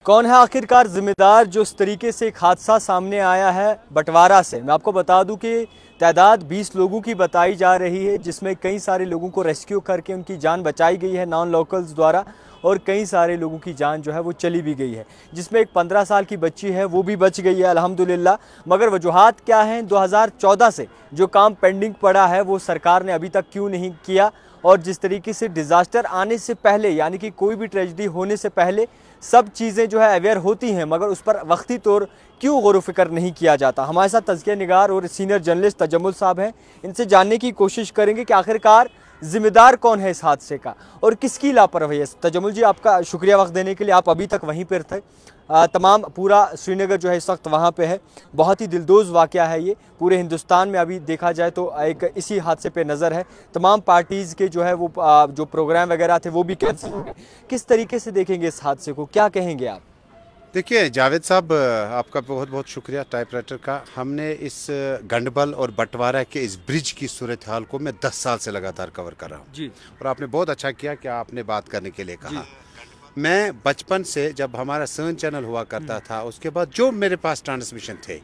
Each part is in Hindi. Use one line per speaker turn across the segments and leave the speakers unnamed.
कौन है आखिरकार जिम्मेदार जो इस तरीके से एक हादसा सामने आया है बंटवारा से। मैं आपको बता दूं कि तादाद 20 लोगों की बताई जा रही है, जिसमें कई सारे लोगों को रेस्क्यू करके उनकी जान बचाई गई है नॉन लोकल्स द्वारा, और कई सारे लोगों की जान जो है वो चली भी गई है, जिसमें एक 15 साल की बच्ची है वो भी बच गई है अल्हम्दुलिल्लाह। मगर वजूहात क्या हैं, 2014 से जो काम पेंडिंग पड़ा है वो सरकार ने अभी तक क्यों नहीं किया, और जिस तरीके से डिज़ास्टर आने से पहले यानी कि कोई भी ट्रेजिडी होने से पहले सब चीज़ें जो है अवेयर होती हैं, मगर उस पर वक्ती तौर क्यों गौर फ़िक्र नहीं किया जाता। हमारे साथ तज़किया निगार और सीनियर जर्नलिस्ट तजम्मुल साहब हैं, इनसे जानने की कोशिश करेंगे कि आखिरकार ज़िम्मेदार कौन है इस हादसे का और किसकी लापरवाही है। तजम्मुल जी, आपका शुक्रिया वक्त देने के लिए, आप अभी तक वहीं पर थे। तमाम पूरा श्रीनगर जो है इस वक्त वहाँ पे है। बहुत ही दिलदोज़ वाक़या है ये, पूरे हिंदुस्तान में अभी देखा जाए तो एक इसी हादसे पे नज़र है। तमाम पार्टीज़ के जो है वो जो प्रोग्राम वगैरह थे वो भी कैंसिल हो गए। किस तरीके से देखेंगे इस हादसे को, क्या कहेंगे आप?
देखिए जावेद साहब, आपका बहुत बहुत शुक्रिया टाइपराइटर का। हमने इस गंडबल और बंटवारा के इस ब्रिज की सूरत हाल को मैं 10 साल से लगातार कवर कर रहा हूँ जी, और आपने बहुत अच्छा किया कि आपने बात करने के लिए कहा। मैं बचपन से, जब हमारा सन चैनल हुआ करता था, उसके बाद जो मेरे पास ट्रांसमिशन थे,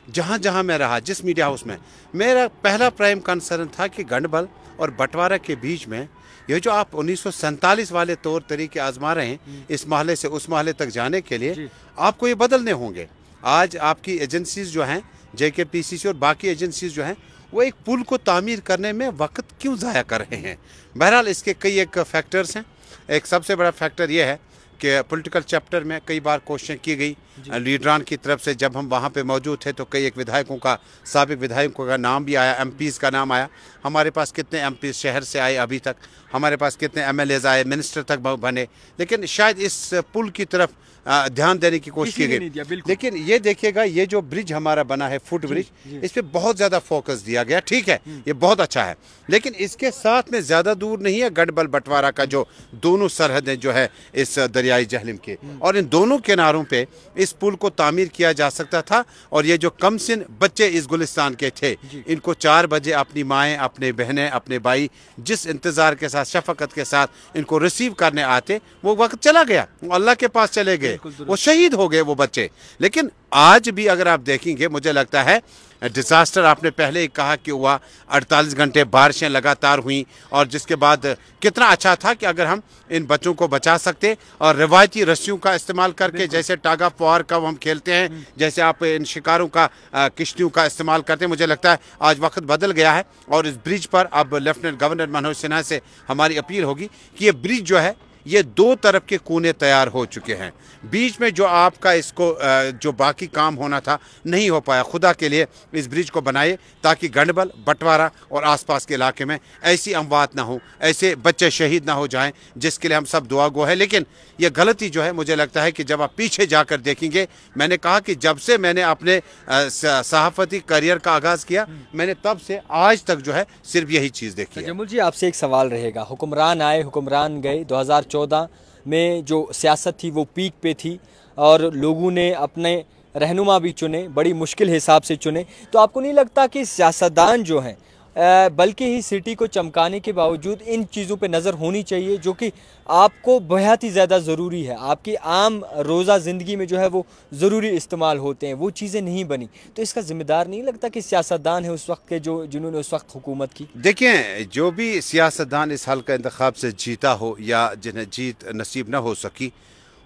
जहाँ जहाँ मैं रहा, जिस मीडिया हाउस में, मेरा पहला प्राइम कंसर्न था कि गंडबल और बंटवारा के बीच में ये जो आप 1947 वाले तौर तरीके आजमा रहे हैं इस महले से उस महले तक जाने के लिए, आपको ये बदलने होंगे। आज आपकी एजेंसीज जो हैं, JKPCC और बाकी एजेंसीज जो हैं, वो एक पुल को तामीर करने में वक्त क्यों ज़ाया कर रहे हैं। बहरहाल इसके कई एक फैक्टर्स हैं। एक सबसे बड़ा फैक्टर ये है कि पॉलिटिकल चैप्टर में कई बार क्वेश्चन की गई लीडरान की तरफ से। जब हम वहाँ पे मौजूद थे तो कई एक विधायकों का, साबिक विधायकों का नाम भी आया, MPs का नाम आया। हमारे पास कितने MPs शहर से आए अभी तक, हमारे पास कितने MLAs आए, मिनिस्टर तक बने, लेकिन शायद इस पुल की तरफ ध्यान देने की कोशिश की गई। लेकिन ये देखिएगा, ये जो ब्रिज हमारा बना है, फुट ब्रिज, इस पे बहुत ज़्यादा फोकस दिया गया। ठीक है, ये बहुत अच्छा है, लेकिन इसके साथ में ज़्यादा दूर नहीं है गंडबल बंटवारा का जो दोनों सरहदें जो है इस दरियाई जहलम के, और इन दोनों किनारों पे इस पुल को तामीर किया जा सकता था। और ये जो कमसिन बच्चे इस गुलिस्तान के थे, इनको 4 बजे अपनी माएँ, अपने बहनें, अपने भाई जिस इंतज़ार के साथ, शफकत के साथ इनको रिसीव करने आते, वो वक्त चला गया, वो अल्लाह के पास चले गए, वो शहीद हो गए वो बच्चे। लेकिन आज भी अगर आप देखेंगे, मुझे लगता है डिज़ास्टर, आपने पहले ही कहा कि हुआ 48 घंटे बारिशें लगातार हुई, और जिसके बाद कितना अच्छा था कि अगर हम इन बच्चों को बचा सकते और रिवायती रस्सियों का इस्तेमाल करके, जैसे टागा फुआर का हम खेलते हैं, जैसे आप इन शिकारों का, किश्तियों का इस्तेमाल करते हैं। मुझे लगता है आज वक्त बदल गया है, और इस ब्रिज पर अब लेफ्टिनेंट गवर्नर मनोज सिन्हा से हमारी अपील होगी कि ये ब्रिज जो है, ये 2 तरफ के कोने तैयार हो चुके हैं। बीच में जो आपका इसको जो बाकी काम होना था नहीं हो पाया, खुदा के लिए इस ब्रिज को बनाए ताकि गंडबल, बंटवारा और आसपास के इलाके में ऐसी अमवात ना हो, ऐसे बच्चे शहीद ना हो जाएं, जिसके लिए हम सब दुआ गो है। लेकिन ये गलती जो है, मुझे लगता है कि जब आप पीछे जाकर देखेंगे, मैंने कहा कि जब से मैंने अपने सहाफ़ती करियर का आगाज़ किया, मैंने तब से आज तक जो है सिर्फ यही चीज़ देखी है।
तजम्मुल जी, आपसे एक सवाल रहेगा। हुक्मरान आए, हुक्मरान गए, 2014 में जो सियासत थी वो पीक पे थी, और लोगों ने अपने रहनुमा भी चुने, बड़ी मुश्किल हिसाब से चुने। तो आपको नहीं लगता कि सियासतदान जो हैं, बल्कि ही सिटी को चमकाने के बावजूद इन चीज़ों पे नज़र होनी चाहिए, जो कि आपको बहुत ही ज़्यादा ज़रूरी है, आपकी आम रोज़ा ज़िंदगी में जो है वो ज़रूरी इस्तेमाल होते हैं, वो चीज़ें नहीं बनी। तो इसका ज़िम्मेदार नहीं लगता कि सियासतदान है उस वक्त के, जो जिन्होंने उस वक्त हुकूमत की?
देखिए, जो भी सियासतदान इस हल्का इंतखाब से जीता हो या जिन्हें जीत नसीब ना हो सकी,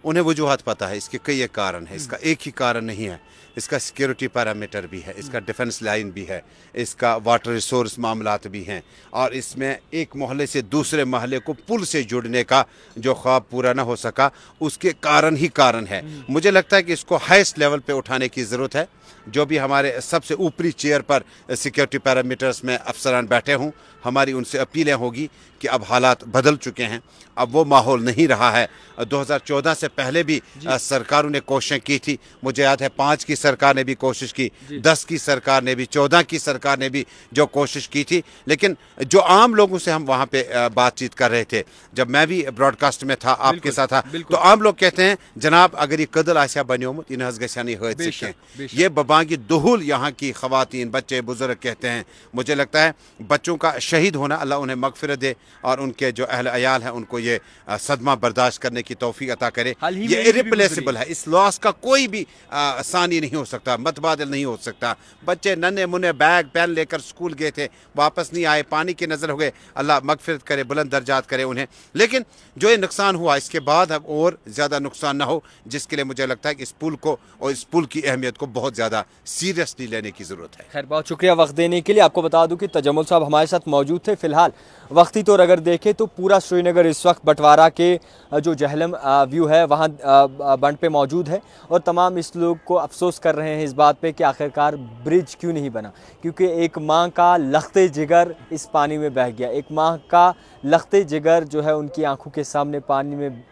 उन्हें वजूहत पता है। इसके कई एक कारण है, इसका एक ही कारण नहीं है। इसका सिक्योरिटी पैरामीटर भी है, इसका डिफेंस लाइन भी है, इसका वाटर रिसोर्स मामलात भी हैं, और इसमें एक मोहल्ले से दूसरे मोहल्ले को पुल से जुड़ने का जो ख्वाब पूरा ना हो सका, उसके कारण ही कारण है। मुझे लगता है कि इसको हाईएस्ट लेवल पे उठाने की ज़रूरत है। जो भी हमारे सबसे ऊपरी चेयर पर सिक्योरिटी पैरामीटर्स में अफसरान बैठे हों, हमारी उनसे अपीलें होगी कि अब हालात बदल चुके हैं, अब वो माहौल नहीं रहा है। 2014 से पहले भी सरकारों ने कोशिशें की थी। मुझे याद है 5 की सरकार ने भी कोशिश की, 10 की सरकार ने भी, 14 की सरकार ने भी जो कोशिश की थी। लेकिन जो आम लोगों से हम वहाँ पे बातचीत कर रहे थे, जब मैं भी ब्रॉडकास्ट में था, आपके साथ था, तो आम लोग कहते हैं, जनाब अगर ये कदल आसिया बनियोमुत इन हज़गशानी हद सीखें। ये बबांगी दुहुल यहाँ की ख़वातीन, बच्चे, बुजुर्ग कहते हैं। मुझे लगता है बच्चों का शहीद होना, अल्लाह उन्हें मगफिरत दे, और उनके जो अहल अयाल हैं उनको ये सदमा बर्दाश्त करने की तौफीक अता करे। ये इरिप्लेसेबल है। इस लॉस का कोई भी आसानी नहीं हो सकता, मतबादल नहीं हो सकता। बच्चे नन्हे मुन्ने बैग पेन लेकर स्कूल गए थे, वापस नहीं आए, पानी की नज़र हो गए। अल्लाह मगफिरत करे, बुलंद दर्जात करे उन्हें। लेकिन जो ये नुकसान हुआ, इसके बाद अब और ज़्यादा नुकसान ना हो, जिसके लिए मुझे लगता है कि इस पुल को और इस पुल की अहमियत को बहुत ज़्यादा सीरियसली लेने की ज़रूरत है।
खैर, बहुत शुक्रिया वक्त देने के लिए। आपको बता दूं कि तजम्मुल साहब हमारे साथ मौजूद थे। फिलहाल वक्ती तौर अगर देखें तो पूरा श्रीनगर इस वक्त बंटवारा के जो जहलम व्यू है वहाँ बंड पे मौजूद है, और तमाम इस लोग को अफसोस कर रहे हैं इस बात पे कि आखिरकार ब्रिज क्यों नहीं बना, क्योंकि एक माँ का लखते जिगर इस पानी में बह गया। एक माँ का लखते जिगर जो है उनकी आंखों के सामने पानी में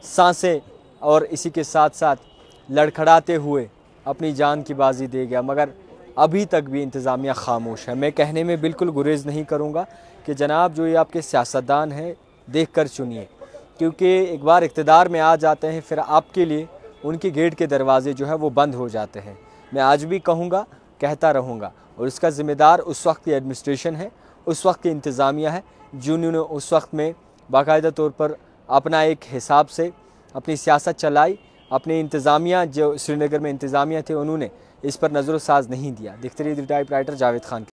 सांसें और इसी के साथ साथ लड़खड़ाते हुए अपनी जान की बाजी दे गया। मगर अभी तक भी इंतज़ामिया खामोश है। मैं कहने में बिल्कुल गुरेज़ नहीं करूँगा कि जनाब जो ये आपके सियासतदान हैं देख कर चुनिए, क्योंकि एक बार इक़्तिदार में आ जाते हैं फिर आपके लिए उनके गेट के दरवाज़े जो है वो बंद हो जाते हैं। मैं आज भी कहूँगा, कहता रहूँगा, और इसका ज़िम्मेदार उस वक्त की एडमिनिस्ट्रेशन है, उस वक्त की इंतज़ामिया है, जिन्होंने उस वक्त में बाकायदा तौर पर अपना एक हिसाब से अपनी सियासत चलाई। अपनी इंतज़ामिया जो श्रीनगर में इंतज़ामिया थे उन्होंने इस पर नज़र साज नहीं दिया। देखते रहिए टाइप राइटर जावेद खान।